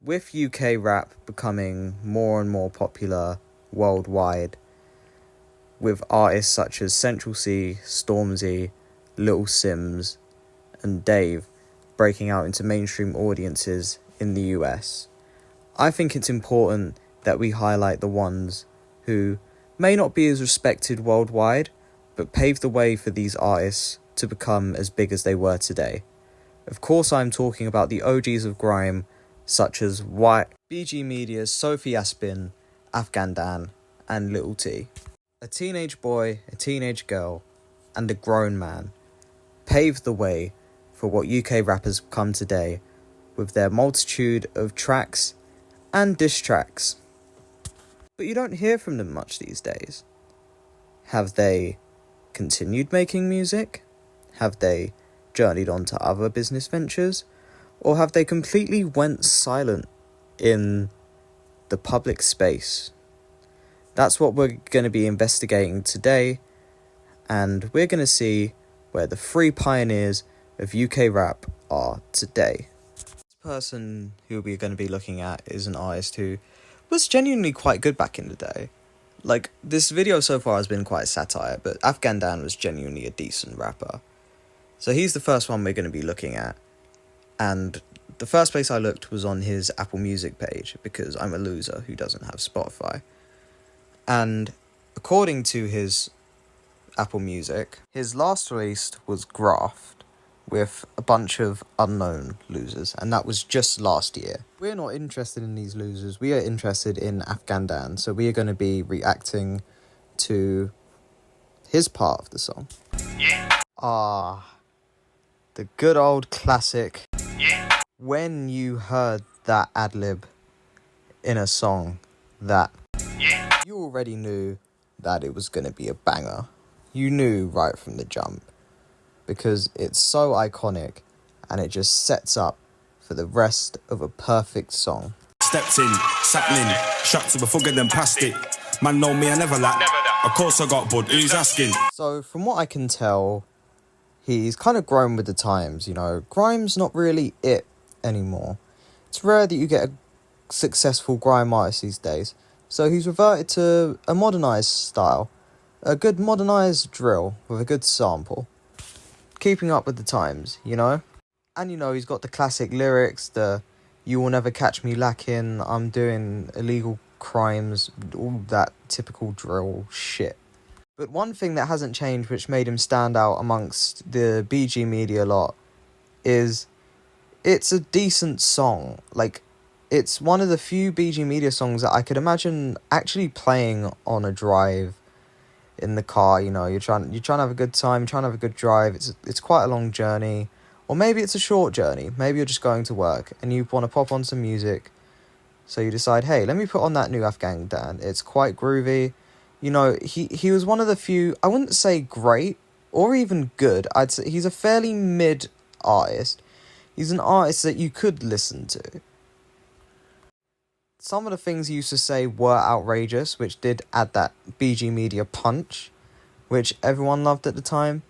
With UK rap becoming more and more popular worldwide, with artists such as Central C, Stormzy, Little Sims, and Dave breaking out into mainstream audiences in the US, I think it's important that we highlight the ones who may not be as respected worldwide, but paved the way for these artists to become as big as they were today. Of course, I'm talking about the OGs of grime, such as BGMedias, Sophie, Aspin, Afghan, and Little T. A teenage boy, a teenage girl, and a grown man paved the way for what UK rappers become today with their multitude of tracks and diss tracks. But you don't hear from them much these days. Have they continued making music? Have they journeyed on to other business ventures? Or have they completely went silent in the public space? That's what we're going to be investigating today, and we're going to see where the three pioneers of UK rap are today. This person who we're going to be looking at is an artist who was genuinely quite good back in the day. Like, this video so far has been quite satire, but Afghan was genuinely a decent rapper. So he's the first one we're going to be looking at. And the first place I looked was on his Apple Music page, because I'm a loser who doesn't have Spotify. And according to his Apple Music, his last release was Graft, with a bunch of unknown losers, and that was just last year. We're not interested in these losers, we are interested in Afghan, so we are going to be reacting to his part of the song. The good old classic. When you heard that ad-lib in a song that you already knew that it was going to be a banger. You knew right from the jump, because it's so iconic and it just sets up for the rest of a perfect song. Stepped in, sapling, shot to before getting past it. Man know me, I never lack. Of course I got bud, who's asking? So from what I can tell, he's kind of grown with the times, you know. Grime's not really it anymore. It's rare that you get a successful grime artist these days. So he's reverted to a modernised style. A good modernised drill with a good sample. Keeping up with the times, you know? And you know, he's got the classic lyrics, the "you will never catch me lacking, I'm doing illegal crimes," all that typical drill shit. But one thing that hasn't changed, which made him stand out amongst the BG Media lot, is it's a decent song. Like, it's one of the few BG Media songs that I could imagine actually playing on a drive in the car. You know, you're trying to have a good time, you're trying to have a good drive. It's quite a long journey, or maybe it's a short journey. Maybe you're just going to work and you want to pop on some music. So you decide, hey, let me put on that new Afghan. It's quite groovy. You know, he was one of the few, I wouldn't say great or even good. I'd say he's a fairly mid artist. He's an artist that you could listen to. Some of the things he used to say were outrageous, which did add that BG Media punch, which everyone loved at the time.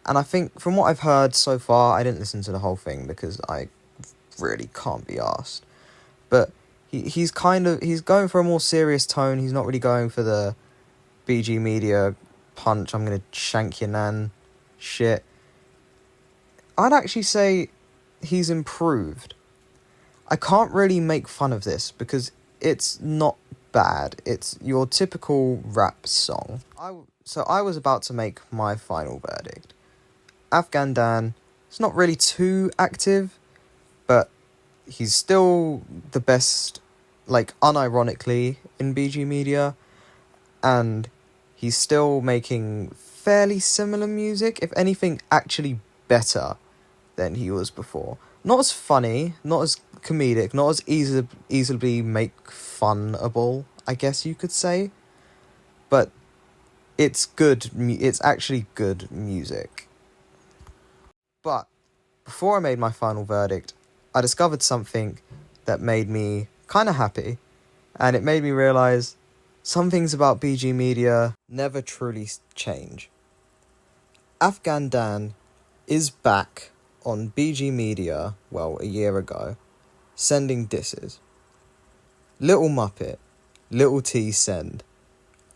And I think from what I've heard so far, I didn't listen to the whole thing because I really can't be arsed. But he's going for a more serious tone. He's not really going for the BG Media punch, I'm gonna shank your nan shit. I'd actually say he's improved. I can't really make fun of this because it's not bad. It's your typical rap song. So I was about to make my final verdict. Afghan, it's not really too active, but he's still the best, like, unironically, in BG Media, and he's still making fairly similar music, if anything, actually better than he was before. Not as funny, not as comedic, not as easily make funable, I guess you could say. But it's good, it's actually good music. But before I made my final verdict, I discovered something that made me kind of happy, and it made me realise some things about BG Media never truly change. Afghan is back on BG Media, well, a year ago, sending disses. Little Muppet, Little T Send,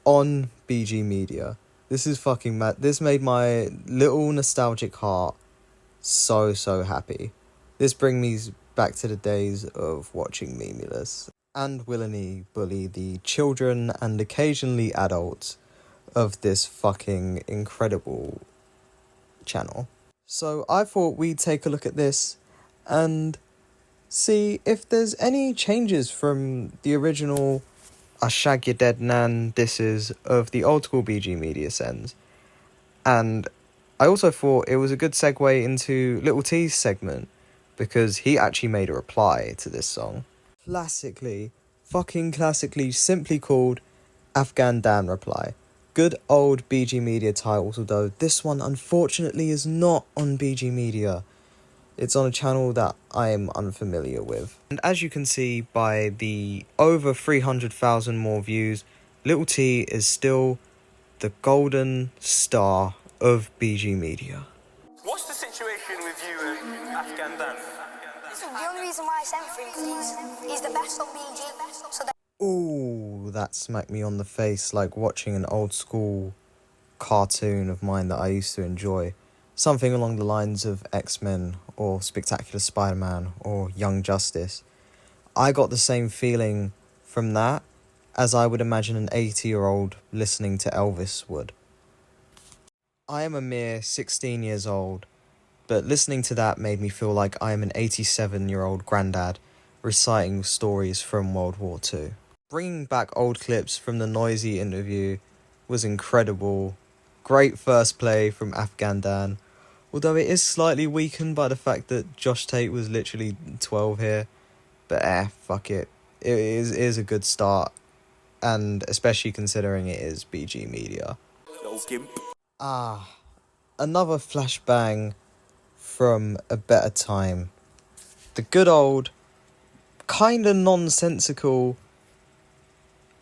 on BG Media. This is fucking mad. This made my little nostalgic heart so happy. This brings me back to the days of watching Memulus and willingly bully the children and occasionally adults of this fucking incredible channel. So I thought we'd take a look at this and see if there's any changes from the original I Shag Your Dead Nan disses of the old school BG Media sends. And I also thought it was a good segue into Little T's segment, because he actually made a reply to this song. Fucking classically, simply called Afghan Dan Reply. Good old BG Media titles, although this one unfortunately is not on BG Media. It's on a channel that I am unfamiliar with. And as you can see by the over 300,000 more views, Little T is still the golden star of BG Media. What's the situation with you and Afghan Dan? Listen, the only reason why I sent for him is he's the best on BG. So that Ooh, that smacked me on the face like watching an old school cartoon of mine that I used to enjoy. Something along the lines of X-Men or Spectacular Spider-Man or Young Justice. I got the same feeling from that as I would imagine an 80-year-old listening to Elvis would. I am a mere 16 years old, but listening to that made me feel like I am an 87-year-old granddad reciting stories from World War II. Bringing back old clips from the Noisy interview was incredible. Great first play from Afghan Dan, although it is slightly weakened by the fact that Josh Tate was literally 12 here. But fuck it. It is a good start, and especially considering it is BG Media. Little gimp. Another flashbang from a better time. The good old, kinda nonsensical,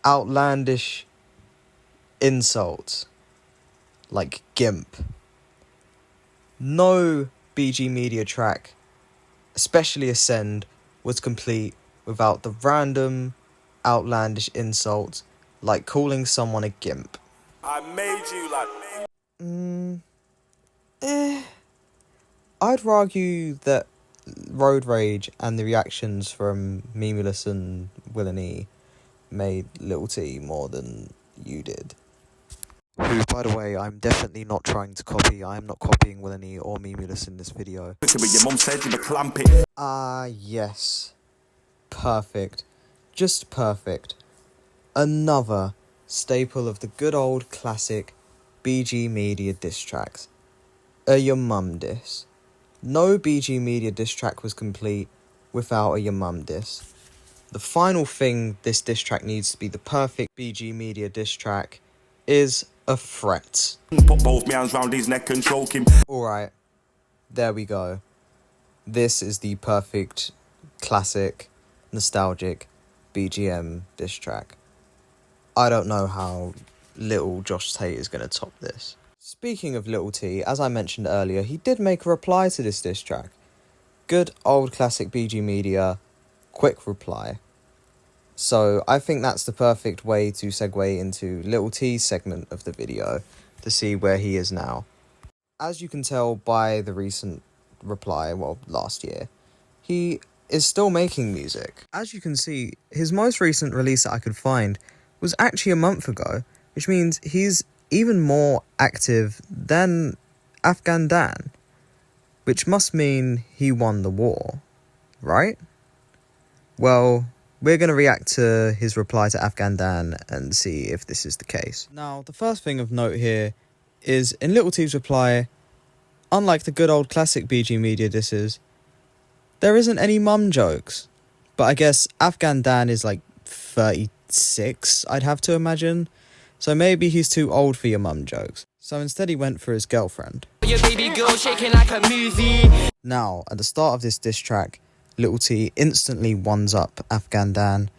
outlandish insults like gimp. No BG Media track, especially Ascend, was complete without the random, outlandish insults like calling someone a gimp. I made you like... I'd argue that Road Rage and the reactions from Memulus and Willany made Little T more than you did. Who, by the way, I'm definitely not trying to copy. I am not copying Willany or Memulus in this video. Your mum said you were clamping. Yes. Perfect. Just perfect. Another staple of the good old classic BG Media diss tracks. A Your Mum diss. No BG Media diss track was complete without a Your Mum diss. The final thing this diss track needs to be the perfect BG Media diss track is a threat. Put both my hands round his neck and choke him. Alright, there we go. This is the perfect, classic, nostalgic BGM diss track. I don't know how little Josh Tate is going to top this. Speaking of Little T, as I mentioned earlier, he did make a reply to this diss track. Good old classic BG Media, quick reply. So I think that's the perfect way to segue into Little T's segment of the video to see where he is now. As you can tell by the recent reply, well, last year, he is still making music. As you can see, his most recent release that I could find was actually a month ago, which means he's even more active than Afghan Dan, which must mean he won the war, right? Well, we're going to react to his reply to Afghan Dan and see if this is the case. Now, the first thing of note here is in Little T's reply, unlike the good old classic BG Media disses, there isn't any mum jokes. But I guess Afghan Dan is like 36, I'd have to imagine. So maybe he's too old for your mum jokes. So instead he went for his girlfriend. Your baby girl shaking like a movie. Now, at the start of this diss track, Little T instantly ones up Afghan Dan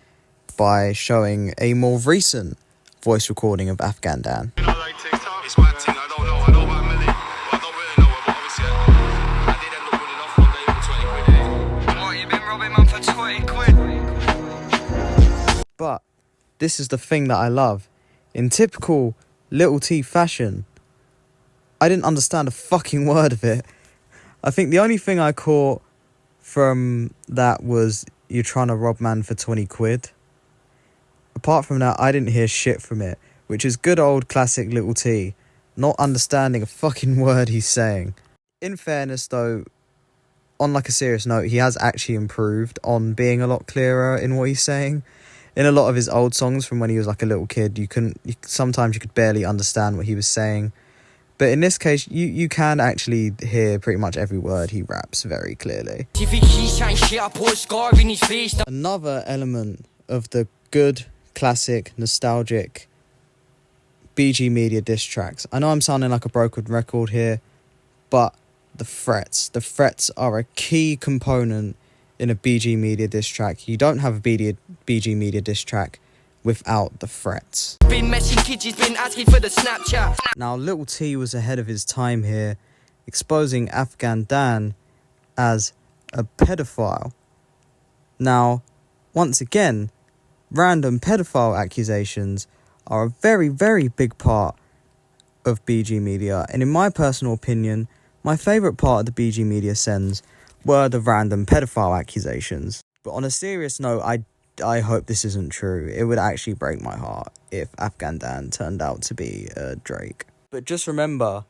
by showing a more recent voice recording of Afghan Dan. You know, like TikTok, it's my thing, I don't know about Millie, but I don't really know her, but obviously I didn't look good enough one day for 20 quid. What, you been robbing man for 20 quid? But this is the thing that I love. In typical Little T fashion, I didn't understand a fucking word of it. I think the only thing I caught from that was you're trying to rob man for 20 quid. Apart from that, I didn't hear shit from it, which is good old classic Little T, not understanding a fucking word he's saying. In fairness though, on like a serious note, he has actually improved on being a lot clearer in what he's saying. In a lot of his old songs from when he was like a little kid, sometimes you could barely understand what he was saying. But in this case, you can actually hear pretty much every word he raps very clearly. Another element of the good, classic, nostalgic BG Media diss tracks. I know I'm sounding like a broken record here, but the frets are a key component in a BG Media diss track. You don't have a BG Media diss track without the frets. Been messing kids, he's been asking for the Snapchat. Now, Little T was ahead of his time here, exposing Afghan Dan as a pedophile. Now, once again, random pedophile accusations are a very, very big part of BG Media, and in my personal opinion, my favourite part of the BG Media sends were the random pedophile accusations. But on a serious note, I hope this isn't true. It would actually break my heart if Afghan Dan turned out to be Drake. But just remember,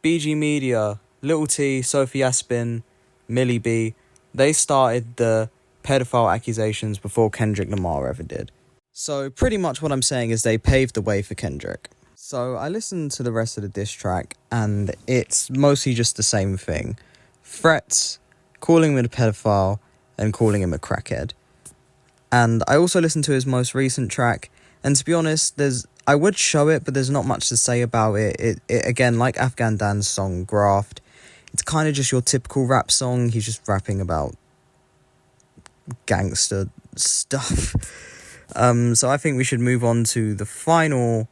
BG Media, Little T, Sophie Aspin, Millie B, they started the pedophile accusations before Kendrick Lamar ever did. So pretty much what I'm saying is they paved the way for Kendrick. So I listened to the rest of the diss track and it's mostly just the same thing. Threats, calling him a pedophile, and calling him a crackhead. And I also listened to his most recent track, and to be honest, I would show it, but there's not much to say about it. It again, like Afghan Dan's song Graft, it's kind of just your typical rap song. He's just rapping about gangster stuff. So I think we should move on to the final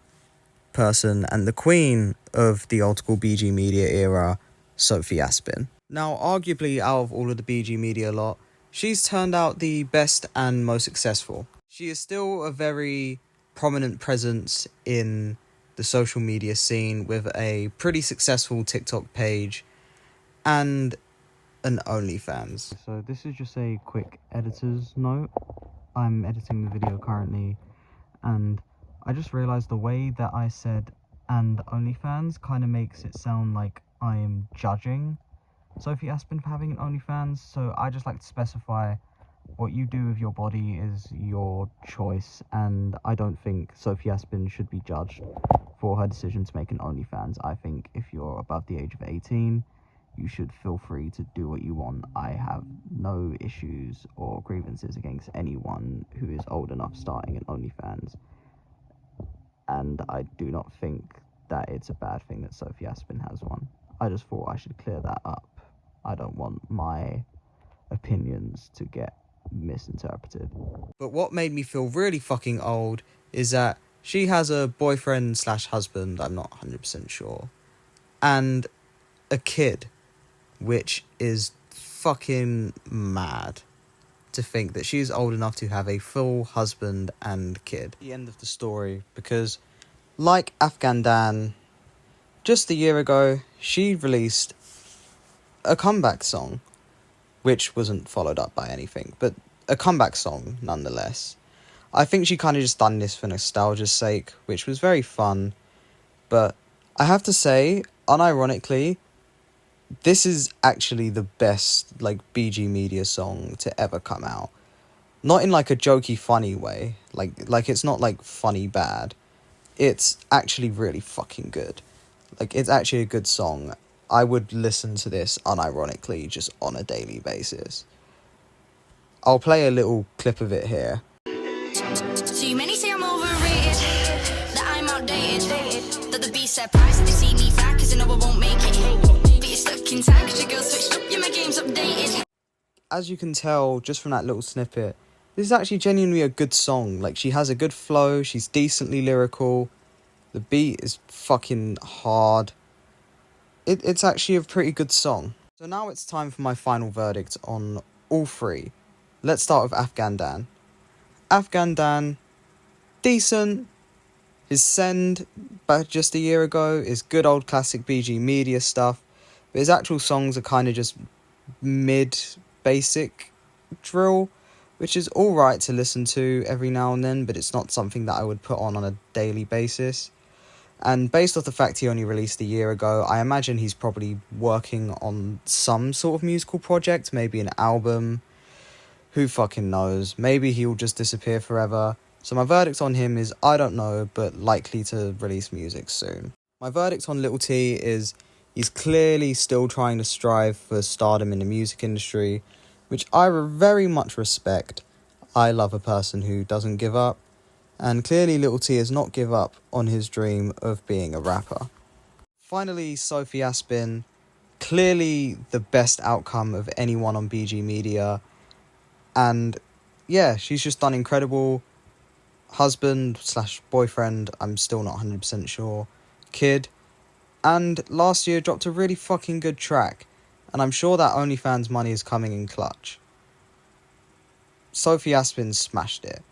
person and the queen of the old school BG Media era, Sophie Aspin. Now, arguably out of all of the BG Media lot, she's turned out the best and most successful. She is still a very prominent presence in the social media scene with a pretty successful TikTok page and an OnlyFans. So this is just a quick editor's note. I'm editing the video currently, and I just realised the way that I said and OnlyFans kind of makes it sound like I am judging Sophie Aspin for having an OnlyFans, so I just like to specify what you do with your body is your choice, and I don't think Sophie Aspin should be judged for her decision to make an OnlyFans. I think if you're above the age of 18, you should feel free to do what you want. I have no issues or grievances against anyone who is old enough starting an OnlyFans, and I do not think that it's a bad thing that Sophie Aspin has one. I just thought I should clear that up. I don't want my opinions to get misinterpreted. But what made me feel really fucking old is that she has a boyfriend / husband, I'm not 100% sure, and a kid, which is fucking mad to think that she's old enough to have a full husband and kid. The end of the story, because like Afghan Dan, just a year ago, she released a comeback song, which wasn't followed up by anything, but a comeback song nonetheless. I think she kind of just done this for nostalgia's sake, which was very fun, but I have to say, unironically, this is actually the best like BG Media song to ever come out. Not in like a jokey funny way, like it's not like funny bad. It's actually really fucking good. Like, it's actually a good song. I would listen to this unironically just on a daily basis. I'll play a little clip of it here. Too many say I'm overrated, that I'm outdated, that the beast set price, they see me fat cause they know I won't make it. But you're stuck in time cause your girl switched up, yeah, my game's updated. As you can tell just from that little snippet, this is actually genuinely a good song. Like, she has a good flow, she's decently lyrical, the beat is fucking hard. It's actually a pretty good song. So now it's time for my final verdict on all three. Let's start with Afghan Dan. Afghan Dan decent. His Send, back just a year ago, is good old classic BGMedias stuff. But his actual songs are kind of just mid-basic drill, which is alright to listen to every now and then, but it's not something that I would put on a daily basis. And based off the fact he only released a year ago, I imagine he's probably working on some sort of musical project, maybe an album. Who fucking knows? Maybe he'll just disappear forever. So my verdict on him is, I don't know, but likely to release music soon. My verdict on Little T is, he's clearly still trying to strive for stardom in the music industry, which I very much respect. I love a person who doesn't give up. And clearly Little T has not give up on his dream of being a rapper. Finally, Sophie Aspin, clearly the best outcome of anyone on BGmedia. And yeah, she's just done incredible. Husband / boyfriend, I'm still not 100% sure. Kid. And last year dropped a really fucking good track. And I'm sure that OnlyFans money is coming in clutch. Sophie Aspin smashed it.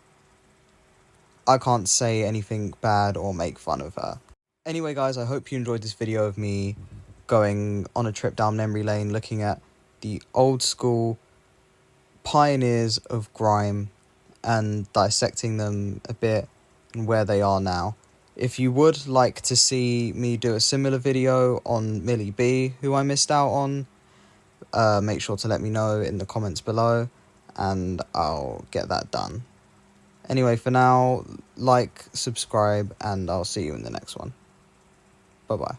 I can't say anything bad or make fun of her. Anyway guys, I hope you enjoyed this video of me going on a trip down memory lane, looking at the old school pioneers of grime and dissecting them a bit and where they are now. If you would like to see me do a similar video on Millie B, who I missed out on, make sure to let me know in the comments below, and I'll get that done. Anyway, for now, like, subscribe, and I'll see you in the next one. Bye-bye.